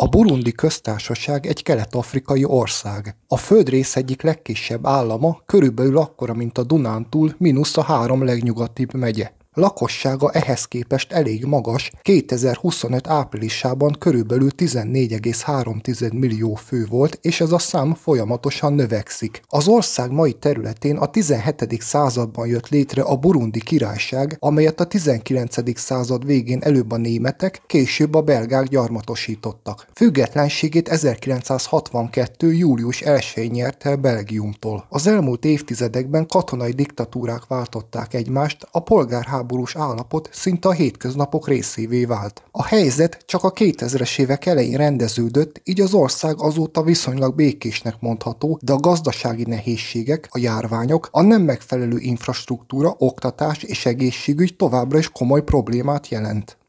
A Burundi köztársaság egy kelet-afrikai ország. A földrész egyik legkisebb állama, körülbelül akkora, mint a Dunántúl, mínusz a 3 legnyugatibb megye. Lakossága ehhez képest elég magas, 2025 áprilisában körülbelül 14,3 millió fő volt, és ez a szám folyamatosan növekszik. Az ország mai területén a 17. században jött létre a Burundi királyság, amelyet a 19. század végén előbb a németek, később a belgák gyarmatosítottak. Függetlenségét 1962. július 1-én nyerte el Belgiumtól. Az elmúlt évtizedekben katonai diktatúrák váltották egymást, a polgárháborús állapot szinte a hétköznapok részévé vált. A helyzet csak a 2000-es évek elején rendeződött, így az ország azóta viszonylag békésnek mondható, de a gazdasági nehézségek, a járványok, a nem megfelelő infrastruktúra, oktatás és egészségügy továbbra is komoly problémát jelent.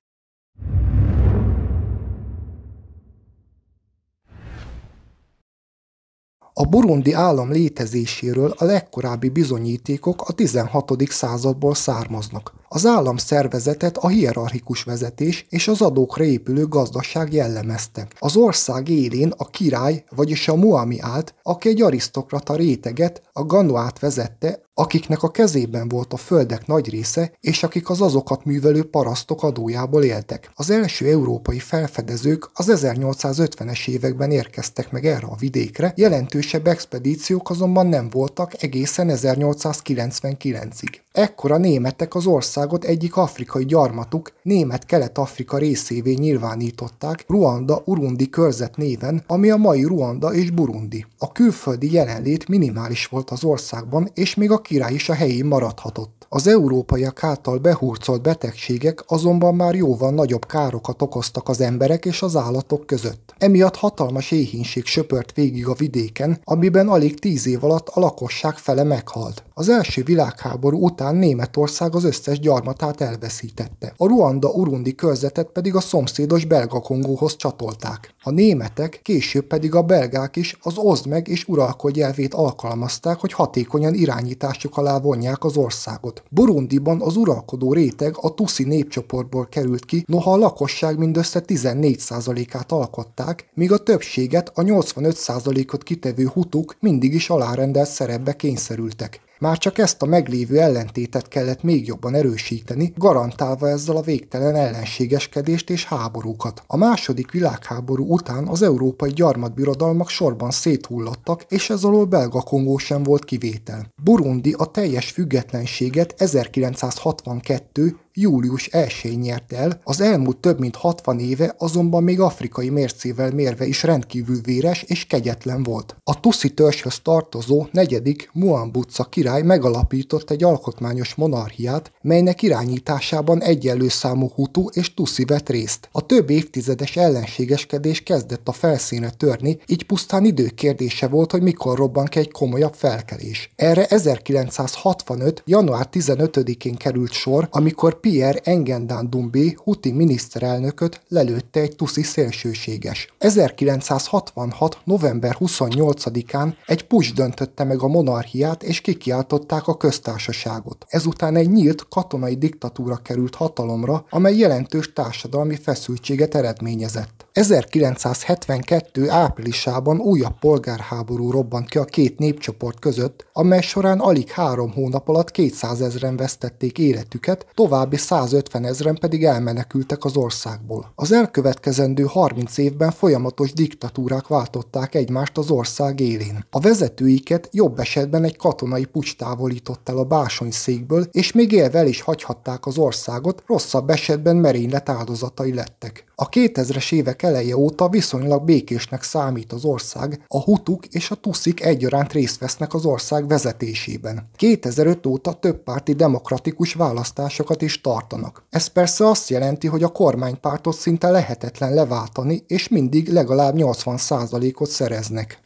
A burundi állam létezéséről a legkorábbi bizonyítékok a 16. századból származnak. Az állam szervezetet a hierarchikus vezetés és az adókra épülő gazdaság jellemezte. Az ország élén a király, vagyis a muami állt, aki egy arisztokrata réteget, a ganuát vezette, akiknek a kezében volt a földek nagy része, és akik az azokat művelő parasztok adójából éltek. Az első európai felfedezők az 1850-es években érkeztek meg erre a vidékre, jelentősebb expedíciók azonban nem voltak egészen 1899-ig. Ekkor a németek az országot egyik afrikai gyarmatuk, Német-Kelet-Afrika részévé nyilvánították Ruanda-Urundi körzet néven, ami a mai Ruanda és Burundi. A külföldi jelenlét minimális volt az országban, és még a király is a helyén maradhatott. Az európaiak által behurcolt betegségek azonban már jóval nagyobb károkat okoztak az emberek és az állatok között. Emiatt hatalmas éhínség söpört végig a vidéken, amiben alig 10 év alatt a lakosság fele meghalt. Az első világháború után Németország az összes gyarmatát elveszítette. A Ruanda-Urundi körzetet pedig a szomszédos Belga-Kongóhoz csatolták. A németek, később pedig a belgák is az oszd meg és uralkodj elvét alkalmazták, hogy hatékonyan irányításuk alá vonják az országot. Burundiban az uralkodó réteg a tuszi népcsoportból került ki, noha a lakosság mindössze 14%-át alkották, míg a többséget, a 85%-ot kitevő hutuk mindig is alárendelt szerepbe kényszerültek. Már csak ezt a meglévő ellentétet kellett még jobban erősíteni, garantálva ezzel a végtelen ellenségeskedést és háborúkat. A második világháború után az európai gyarmatbirodalmak sorban széthullottak, és ez alól Belga-Kongó sem volt kivétel. Burundi a teljes függetlenséget 1962. július 1-én nyerte el, az elmúlt több mint 60 éve azonban még afrikai mércével mérve is rendkívül véres és kegyetlen volt. A tuszi törzshöz tartozó 4. Muambutsa király megalapított egy alkotmányos monarchiát, melynek irányításában egyenlő számú hutu és tuszi vett részt. A több évtizedes ellenségeskedés kezdett a felszínre törni, így pusztán időkérdése volt, hogy mikor robban ki egy komolyabb felkelés. Erre 1965. január 15-én került sor, amikor Pierre Engendane Doumbé huti miniszterelnököt lelőtte egy tuszi szélsőséges. 1966. november 28-án egy putsch döntötte meg a monarchiát, és kikiáltották a köztársaságot. Ezután egy nyílt katonai diktatúra került hatalomra, amely jelentős társadalmi feszültséget eredményezett. 1972. áprilisában újabb polgárháború robbant ki a két népcsoport között, amely során alig 3 hónap alatt 200 000-en vesztették életüket, további 150 000-en pedig elmenekültek az országból. Az elkövetkezendő 30 évben folyamatos diktatúrák váltották egymást az ország élén. A vezetőiket jobb esetben egy katonai puccs távolított el a bársonyszékből, és még élve el is hagyhatták az országot, rosszabb esetben merénylet áldozatai lettek. A 2000-es évek eleje óta viszonylag békésnek számít az ország, a hutuk és a tuszik egyaránt részt vesznek az ország vezetésében. 2005 óta többpárti demokratikus választásokat is tartanak. Ez persze azt jelenti, hogy a kormánypártot szinte lehetetlen leváltani, és mindig legalább 80%-ot szereznek.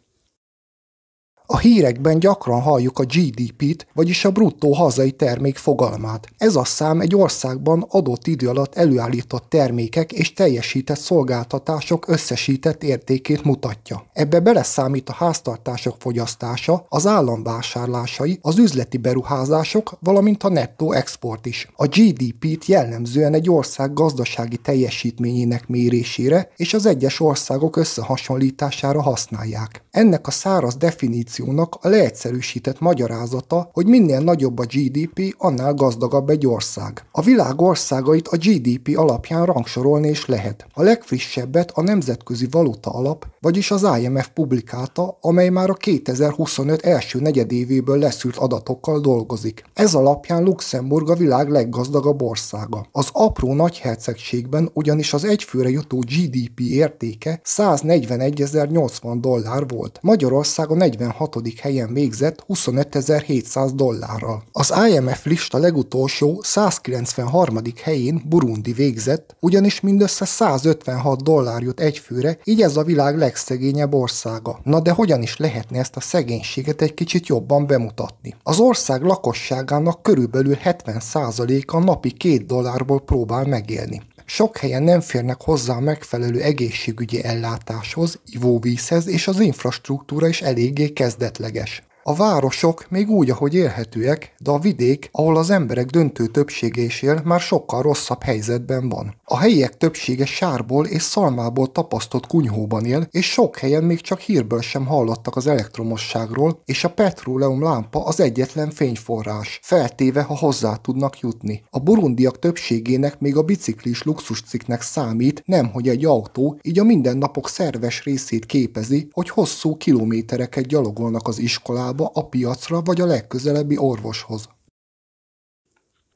A hírekben gyakran halljuk a GDP-t, vagyis a bruttó hazai termék fogalmát. Ez a szám egy országban adott idő alatt előállított termékek és teljesített szolgáltatások összesített értékét mutatja. Ebbe beleszámít a háztartások fogyasztása, az állam vásárlásai, az üzleti beruházások, valamint a nettó export is. A GDP-t jellemzően egy ország gazdasági teljesítményének mérésére és az egyes országok összehasonlítására használják. Ennek a száraz definíciónak a leegyszerűsített magyarázata, hogy minél nagyobb a GDP, annál gazdagabb egy ország. A világ országait a GDP alapján rangsorolni is lehet. A legfrissebbet a Nemzetközi Valuta Alap, vagyis az IMF publikálta, amely már a 2025 első negyedévéből leszűrt adatokkal dolgozik. Ez alapján Luxemburg a világ leggazdagabb országa. Az apró nagyhercegségben ugyanis az egyfőre jutó GDP értéke $141.080 volt. Magyarország a 46. helyen végzett $25.700. Az IMF lista legutolsó 193. helyén Burundi végzett, ugyanis mindössze $156 jut egyfőre, így ez a világ legszegényebb országa. Na de hogyan is lehetne ezt a szegénységet egy kicsit jobban bemutatni? Az ország lakosságának körülbelül 70%-a napi $2 próbál megélni. Sok helyen nem férnek hozzá a megfelelő egészségügyi ellátáshoz, ivóvízhez, és az infrastruktúra is eléggé kezdetleges. A városok még úgy, ahogy élhetőek, de a vidék, ahol az emberek döntő többsége is él, már sokkal rosszabb helyzetben van. A helyiek többsége sárból és szalmából tapasztott kunyhóban él, és sok helyen még csak hírből sem hallottak az elektromosságról, és a petróleum lámpa az egyetlen fényforrás, feltéve, ha hozzá tudnak jutni. A burundiak többségének még a bicikli is luxuscikknek számít, nemhogy egy autó, így a mindennapok szerves részét képezi, hogy hosszú kilométereket gyalogolnak az iskolába, a piacra vagy a legközelebbi orvoshoz.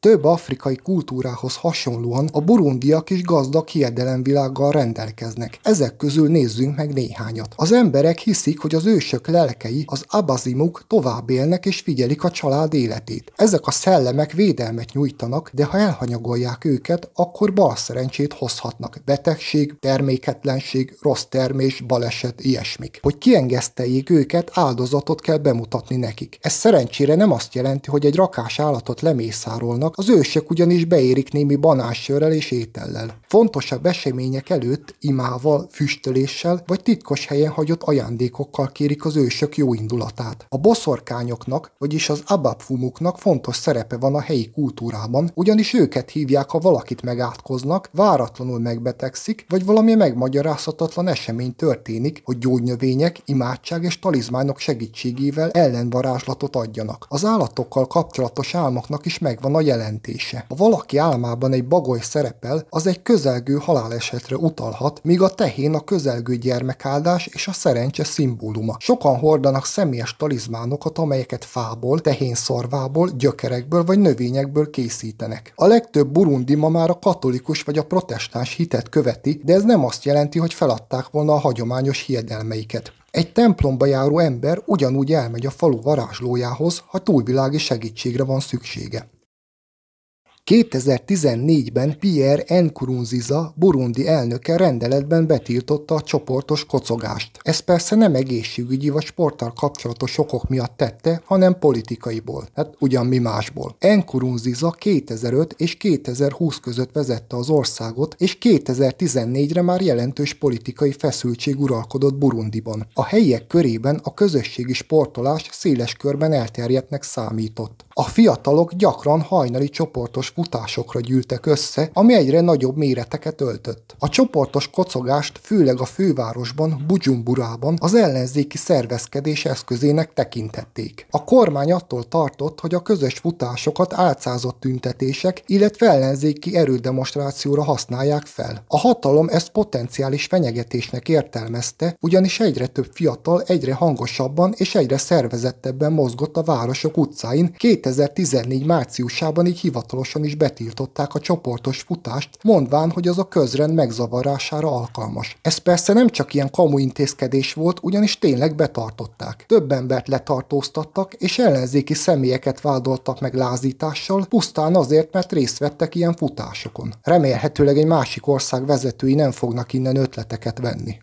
Több afrikai kultúrához hasonlóan a burundiak is gazdag hiedelemvilággal rendelkeznek. Ezek közül nézzünk meg néhányat. Az emberek hiszik, hogy az ősök lelkei, az abazimuk tovább élnek és figyelik a család életét. Ezek a szellemek védelmet nyújtanak, de ha elhanyagolják őket, akkor balszerencsét hozhatnak. Betegség, terméketlenség, rossz termés, baleset, ilyesmik. Hogy kiengeszteljék őket, áldozatot kell bemutatni nekik. Ez szerencsére nem azt jelenti, hogy egy rakás állatot lemészárolnak, az ősök ugyanis beérik némi banássörrel és étellel. Fontosabb események előtt imával, füstöléssel vagy titkos helyen hagyott ajándékokkal kérik az ősök jó indulatát. A boszorkányoknak, vagyis az ababfumuknak fontos szerepe van a helyi kultúrában, ugyanis őket hívják, ha valakit megátkoznak, váratlanul megbetegszik, vagy valami megmagyarázhatatlan esemény történik, hogy gyógynövények, imádság és talizmánok segítségével ellenvarázslatot adjanak. Az állatokkal kapcsolatos álmoknak is megvan a jelentése. Ha valaki álmában egy bagoly szerepel, az egy közelgő halálesetre utalhat, míg a tehén a közelgő gyermekáldás és a szerencse szimbóluma. Sokan hordanak személyes talizmánokat, amelyeket fából, tehénszarvából, gyökerekből vagy növényekből készítenek. A legtöbb burundi ma már a katolikus vagy a protestáns hitet követi, de ez nem azt jelenti, hogy feladták volna a hagyományos hiedelmeiket. Egy templomba járó ember ugyanúgy elmegy a falu varázslójához, ha túlvilági segítségre van szüksége. 2014-ben Pierre Nkurunziza, burundi elnöke rendeletben betiltotta a csoportos kocogást. Ez persze nem egészségügyi vagy sporttal kapcsolatos okok miatt tette, hanem politikaiból. Hát ugyan mi másból. Nkurunziza 2005 és 2020 között vezette az országot, és 2014-re már jelentős politikai feszültség uralkodott Burundiban. A helyiek körében a közösségi sportolás széles körben elterjedtnek számított. A fiatalok gyakran hajnali csoportos futásokra gyűltek össze, ami egyre nagyobb méreteket öltött. A csoportos kocogást főleg a fővárosban, Bujumburában az ellenzéki szervezkedés eszközének tekintették. A kormány attól tartott, hogy a közös futásokat álcázott tüntetések, illetve ellenzéki erődemonstrációra használják fel. A hatalom ezt potenciális fenyegetésnek értelmezte, ugyanis egyre több fiatal egyre hangosabban és egyre szervezettebben mozgott a városok utcáin. 2014 márciusában így hivatalosan is betiltották a csoportos futást, mondván, hogy az a közrend megzavarására alkalmas. Ez persze nem csak ilyen kamu intézkedés volt, ugyanis tényleg betartották. Több embert letartóztattak, és ellenzéki személyeket vádoltak meg lázítással, pusztán azért, mert részt vettek ilyen futásokon. Remélhetőleg egy másik ország vezetői nem fognak innen ötleteket venni.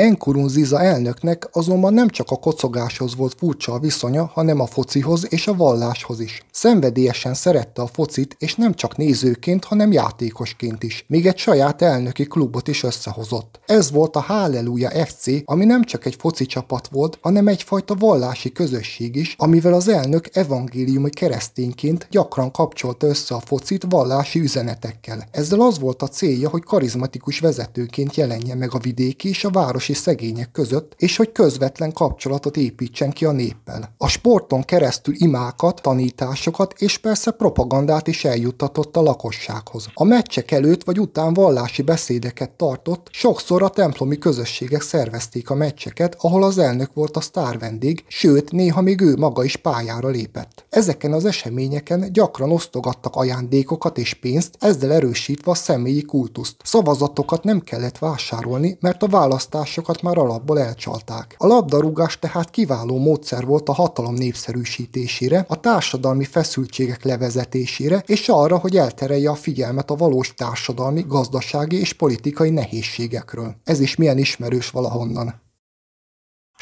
Nkurunziza elnöknek azonban nem csak a kocogáshoz volt furcsa a viszonya, hanem a focihoz és a valláshoz is. Szenvedélyesen szerette a focit, és nem csak nézőként, hanem játékosként is. Még egy saját elnöki klubot is összehozott. Ez volt a Halleluja FC, ami nem csak egy foci csapat volt, hanem egyfajta vallási közösség is, amivel az elnök evangéliumi keresztényként gyakran kapcsolta össze a focit vallási üzenetekkel. Ezzel az volt a célja, hogy karizmatikus vezetőként jelenjen meg a vidéki és a városi szegények között, és hogy közvetlen kapcsolatot építsen ki a néppel. A sporton keresztül imákat, tanításokat és persze propagandát is eljuttatott a lakossághoz. A meccsek előtt vagy után vallási beszédeket tartott, sokszor a templomi közösségek szervezték a meccseket, ahol az elnök volt a sztárvendég, sőt, néha még ő maga is pályára lépett. Ezeken az eseményeken gyakran osztogattak ajándékokat és pénzt, ezzel erősítve a személyi kultuszt. Szavazatokat nem kellett vásárolni, mert a választásokat már alapból elcsalták. A labdarúgás tehát kiváló módszer volt a hatalom népszerűsítésére, a társadalmi feszültségek levezetésére, és arra, hogy elterelje a figyelmet a valós társadalmi, gazdasági és politikai nehézségekről. Ez is milyen ismerős valahonnan.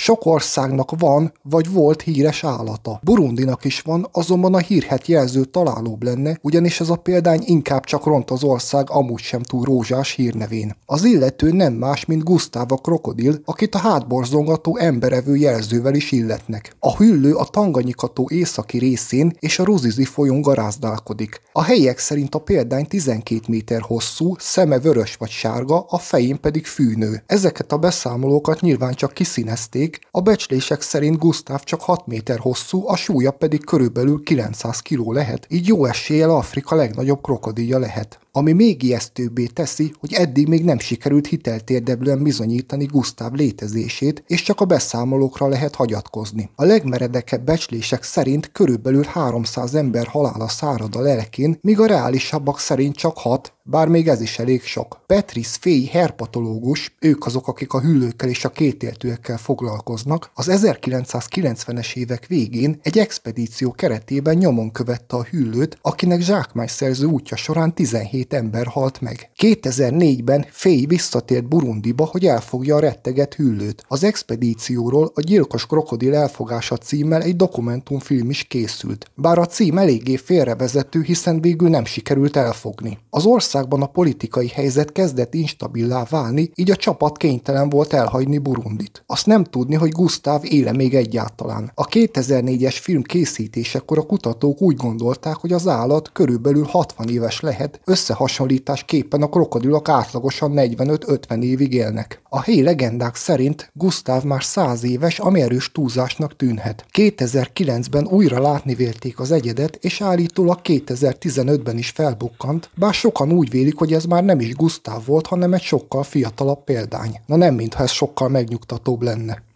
Sok országnak van, vagy volt híres állata. Burundinak is van, azonban a hírhet jelző találóbb lenne, ugyanis ez a példány inkább csak ront az ország amúgy sem túl rózsás hírnevén. Az illető nem más, mint Gusztáv a krokodil, akit a hátborzongató emberevő jelzővel is illetnek. A hüllő a Tanganyika-tó északi részén és a Ruzizi folyón garázdálkodik. A helyiek szerint a példány 12 méter hosszú, szeme vörös vagy sárga, a fején pedig fűnő. Ezeket a beszámolókat nyilván csak kiszínezték, a becslések szerint Gusztáv csak 6 méter hosszú, a súlya pedig körülbelül 900 kiló lehet, így jó eséllyel Afrika legnagyobb krokodilja lehet. Ami még ijesztőbbé teszi, hogy eddig még nem sikerült hiteltérdeblően bizonyítani Gusztáv létezését, és csak a beszámolókra lehet hagyatkozni. A legmeredekebb becslések szerint körülbelül 300 ember halála szárad a lelkén, míg a reálisabbak szerint csak 6, bár még ez is elég sok. Patrice Fay herpatológus, ők azok, akik a hüllőkkel és a kétéltőekkel foglalkoznak, az 1990-es évek végén egy expedíció keretében nyomon követte a hüllőt, akinek zsákmányszerző útja során 17 ember halt meg. 2004-ben Fay visszatért Burundiba, hogy elfogja a retteget hüllőt. Az expedícióról a Gyilkos krokodil elfogása címmel egy dokumentumfilm is készült. Bár a cím eléggé félrevezető, hiszen végül nem sikerült elfogni. Az országban a politikai helyzet kezdett instabilá válni, így a csapat kénytelen volt elhagyni Burundit. Azt nem tudni, hogy Gusztáv éle még egyáltalán. A 2004-es film készítésekor a kutatók úgy gondolták, hogy az állat körülbelül 60 éves lehet, összehasonlításképpen a krokodilok átlagosan 45-50 évig élnek. A helyi legendák szerint Gusztáv már 100 éves, ami erős túlzásnak tűnhet. 2009-ben újra látni vélték az egyedet, és állítólag 2015-ben is felbukkant, bár sokan úgy vélik, hogy ez már nem is Gusztáv volt, hanem egy sokkal fiatalabb példány. Na nem, mintha ez sokkal megnyugtatóbb lenne.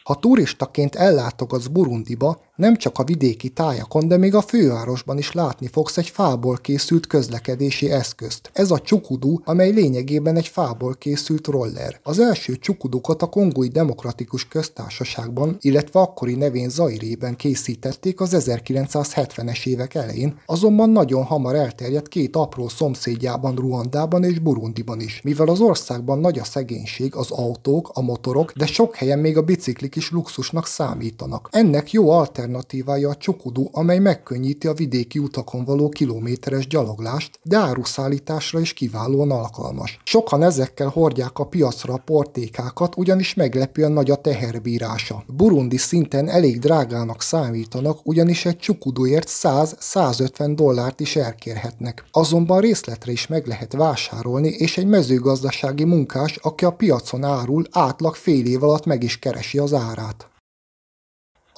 Ha turistaként ellátogatsz Burundiba, nem csak a vidéki tájakon, de még a fővárosban is látni fogsz egy fából készült közlekedési eszközt. Ez a csukudu, amely lényegében egy fából készült roller. Az első csukudukot a Kongói Demokratikus Köztársaságban, illetve akkori nevén Zairében készítették az 1970-es évek elején, azonban nagyon hamar elterjedt két apró szomszédjában, Ruandában és Burundiban is. Mivel az országban nagy a szegénység, az autók, a motorok, de sok helyen még a biciklik is luxusnak számítanak. Ennek jó alternatívája a csukudu, amely megkönnyíti a vidéki utakon való kilométeres gyaloglást, de áruszállításra is kiválóan alkalmas. Sokan ezekkel hordják a piacra a portékákat, ugyanis meglepően nagy a teherbírása. Burundi szinten elég drágának számítanak, ugyanis egy csukuduért 100-150 dollárt is elkérhetnek. Azonban részletre is meg lehet vásárolni, és egy mezőgazdasági munkás, aki a piacon árul, átlag fél év alatt meg is keresi az árát.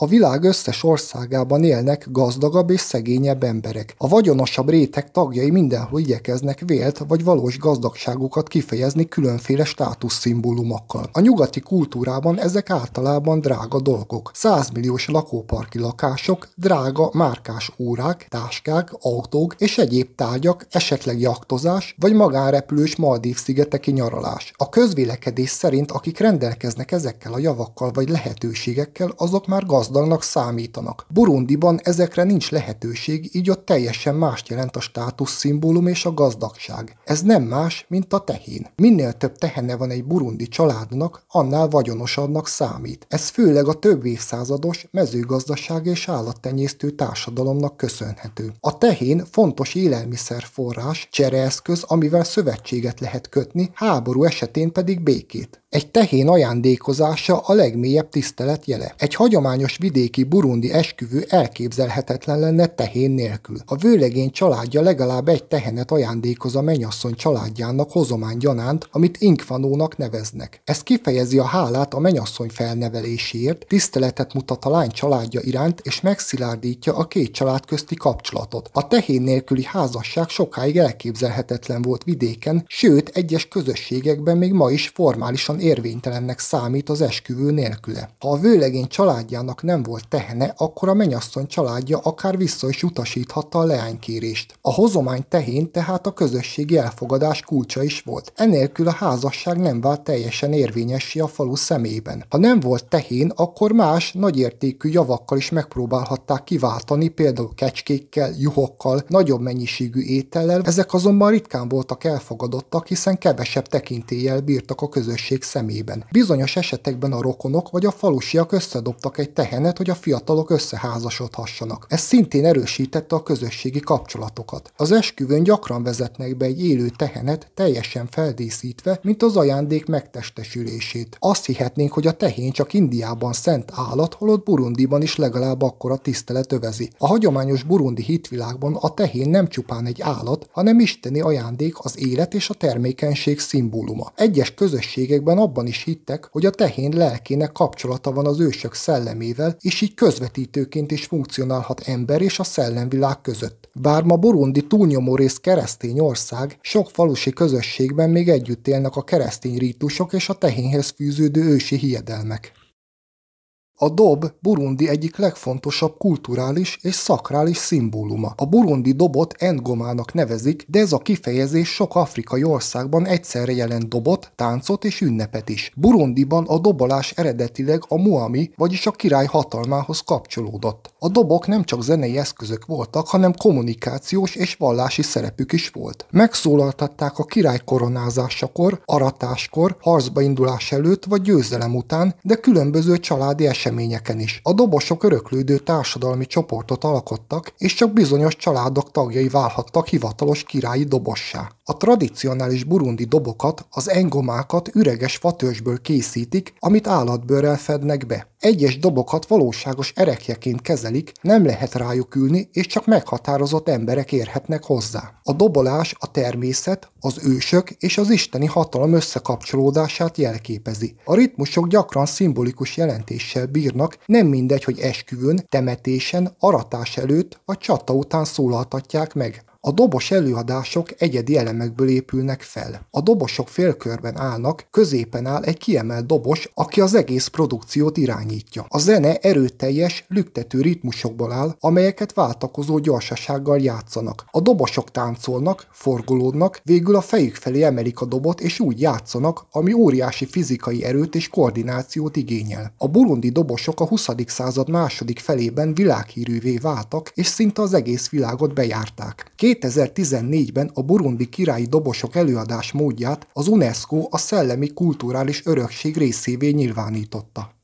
A világ összes országában élnek gazdagabb és szegényebb emberek. A vagyonosabb réteg tagjai mindenhol igyekeznek vélt vagy valós gazdagságukat kifejezni különféle státuszszimbólumokkal. A nyugati kultúrában ezek általában drága dolgok. 100 milliós lakóparki lakások, drága márkás órák, táskák, autók és egyéb tárgyak, esetleg jachtozás vagy magánrepülős Maldív-szigeteki nyaralás. A közvélekedés szerint akik rendelkeznek ezekkel a javakkal vagy lehetőségekkel, azok már gazdagok gazdagnak számítanak. Burundiban ezekre nincs lehetőség, így ott teljesen mást jelent a státuszszimbólum és a gazdagság. Ez nem más, mint a tehén. Minél több tehene van egy burundi családnak, annál vagyonosabbnak számít. Ez főleg a több évszázados mezőgazdaság és állattenyésztő társadalomnak köszönhető. A tehén fontos élelmiszerforrás, csereeszköz, amivel szövetséget lehet kötni, háború esetén pedig békét. Egy tehén ajándékozása a legmélyebb tisztelet jele. Egy hagyományos vidéki burundi esküvő elképzelhetetlen lenne tehén nélkül. A vőlegény családja legalább egy tehenet ajándékoz a mennyasszony családjának hozomány gyanánt, amit inkfanónak neveznek. Ez kifejezi a hálát a mennyasszony felneveléséért, tiszteletet mutat a lány családja iránt, és megszilárdítja a két család közti kapcsolatot. A tehén nélküli házasság sokáig elképzelhetetlen volt vidéken, sőt, egyes közösségekben még ma is formálisan érvénytelennek számít az esküvő nélküle. Ha a vőlegény családjának nem volt tehene, akkor a mennyasszony családja akár vissza is utasíthatta a leánykérést. A hozomány tehén tehát a közösségi elfogadás kulcsa is volt. Enélkül a házasság nem vált teljesen érvényessé a falu szemében. Ha nem volt tehén, akkor más nagyértékű javakkal is megpróbálhatták kiváltani, például kecskékkel, juhokkal, nagyobb mennyiségű étellel, ezek azonban ritkán voltak elfogadottak, hiszen kevesebb tekintéllyel bírtak a közösség szemében. Bizonyos esetekben a rokonok vagy a falusiak összedobtak egy tehenet, hogy a fiatalok összeházasodhassanak. Ez szintén erősítette a közösségi kapcsolatokat. Az esküvőn gyakran vezetnek be egy élő tehenet, teljesen feldíszítve, mint az ajándék megtestesülését. Azt hihetnénk, hogy a tehén csak Indiában szent állat, holott Burundiban is legalább akkora tisztelet övezi. A hagyományos burundi hitvilágban a tehén nem csupán egy állat, hanem isteni ajándék, az élet és a termékenység szimbóluma. Egyes közösségekben abban is hittek, hogy a tehén lelkének kapcsolata van az ősök szellemével, és így közvetítőként is funkcionálhat ember és a szellemvilág között. Bár ma Burundi túlnyomó rész keresztény ország, sok falusi közösségben még együtt élnek a keresztény rítusok és a tehénhez fűződő ősi hiedelmek. A dob Burundi egyik legfontosabb kulturális és szakrális szimbóluma. A burundi dobot engomának nevezik, de ez a kifejezés sok afrikai országban egyszerre jelent dobot, táncot és ünnepet is. Burundiban a dobolás eredetileg a muami, vagyis a király hatalmához kapcsolódott. A dobok nem csak zenei eszközök voltak, hanem kommunikációs és vallási szerepük is volt. Megszólaltatták a király koronázásakor, aratáskor, harcba indulás előtt vagy győzelem után, de különböző családi eseményeken is. A dobosok öröklődő társadalmi csoportot alkottak, és csak bizonyos családok tagjai válhattak hivatalos királyi dobossá. A tradicionális burundi dobokat, az engomákat üreges fatörzsből készítik, amit állatbőrrel fednek be. Egyes dobokat valóságos erekjeként kezelik, nem lehet rájuk ülni, és csak meghatározott emberek érhetnek hozzá. A dobolás a természet, az ősök és az isteni hatalom összekapcsolódását jelképezi. A ritmusok gyakran szimbolikus jelentéssel bírnak, nem mindegy, hogy esküvőn, temetésen, aratás előtt vagy csata után szólaltatják meg. A dobos előadások egyedi elemekből épülnek fel. A dobosok félkörben állnak, középen áll egy kiemelt dobos, aki az egész produkciót irányítja. A zene erőteljes, lüktető ritmusokból áll, amelyeket váltakozó gyorsasággal játszanak. A dobosok táncolnak, forgolódnak, végül a fejük felé emelik a dobot és úgy játszanak, ami óriási fizikai erőt és koordinációt igényel. A burundi dobosok a 20. század második felében világhírűvé váltak, és szinte az egész világot bejárták. 2014-ben a burundi királyi dobosok előadás módját az UNESCO a szellemi kulturális örökség részévé nyilvánította.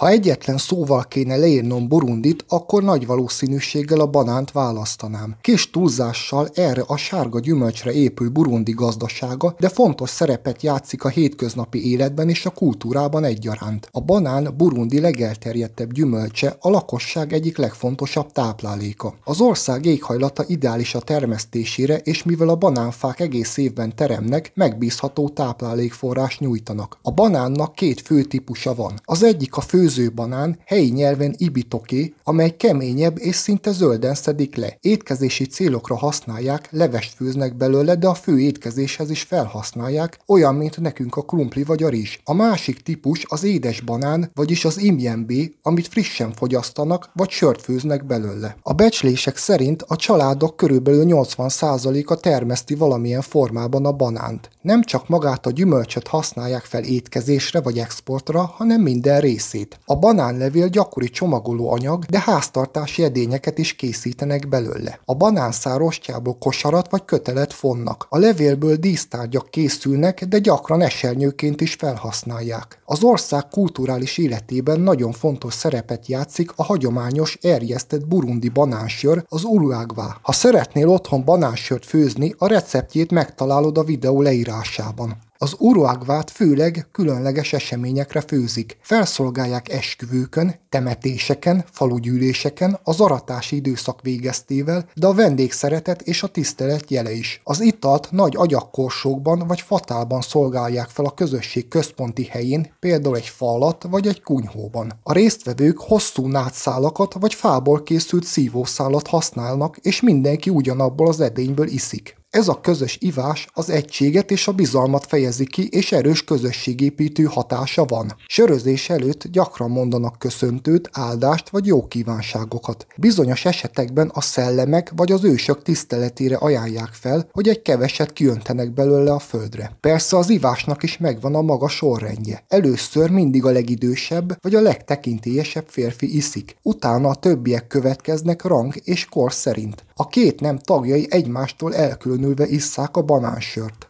Ha egyetlen szóval kéne leírnom Burundit, akkor nagy valószínűséggel a banánt választanám. Kis túlzással erre a sárga gyümölcsre épül Burundi gazdasága, de fontos szerepet játszik a hétköznapi életben és a kultúrában egyaránt. A banán Burundi legelterjedtebb gyümölcse, a lakosság egyik legfontosabb tápláléka. Az ország éghajlata ideális a termesztésére, és mivel a banánfák egész évben teremnek, megbízható táplálékforrás nyújtanak. A banánnak két fő típusa van. Az egyik a főzőbanán, helyi nyelven ibitoké, amely keményebb és szinte zölden szedik le. Étkezési célokra használják, levest főznek belőle, de a fő étkezéshez is felhasználják, olyan, mint nekünk a krumpli vagy a rizs. A másik típus az édes banán, vagyis az imjenbé, amit frissen fogyasztanak, vagy sört főznek belőle. A becslések szerint a családok körülbelül 80%-a termeszti valamilyen formában a banánt. Nem csak magát a gyümölcsöt használják fel étkezésre vagy exportra, hanem minden részét. ízét. A banánlevél gyakori csomagoló anyag, de háztartási edényeket is készítenek belőle. A banánszár rostjából kosarat vagy kötelet fonnak. A levélből dísztárgyak készülnek, de gyakran esernyőként is felhasználják. Az ország kulturális életében nagyon fontos szerepet játszik a hagyományos erjesztett burundi banánsör, az uruagvá. Ha szeretnél otthon banánsört főzni, a receptjét megtalálod a videó leírásában. Az uruagvát főleg különleges eseményekre főzik. Felszolgálják esküvőkön, temetéseken, falugyűléseken, az aratási időszak végeztével, de a vendégszeretet és a tisztelet jele is. Az italt nagy agyagkorsókban vagy fatálban szolgálják fel a közösség központi helyén, például egy fa alatt vagy egy kunyhóban. A résztvevők hosszú nádszálakat vagy fából készült szívószálat használnak, és mindenki ugyanabból az edényből iszik. Ez a közös ivás az egységet és a bizalmat fejezi ki, és erős közösségépítő hatása van. Sörözés előtt gyakran mondanak köszöntőt, áldást vagy jó kívánságokat. Bizonyos esetekben a szellemek vagy az ősök tiszteletére ajánlják fel, hogy egy keveset kiöntenek belőle a földre. Persze az ivásnak is megvan a maga sorrendje. Először mindig a legidősebb vagy a legtekintélyesebb férfi iszik, utána a többiek következnek rang és kor szerint. A két nem tagjai egymástól elkülönülve isszák a banánsört.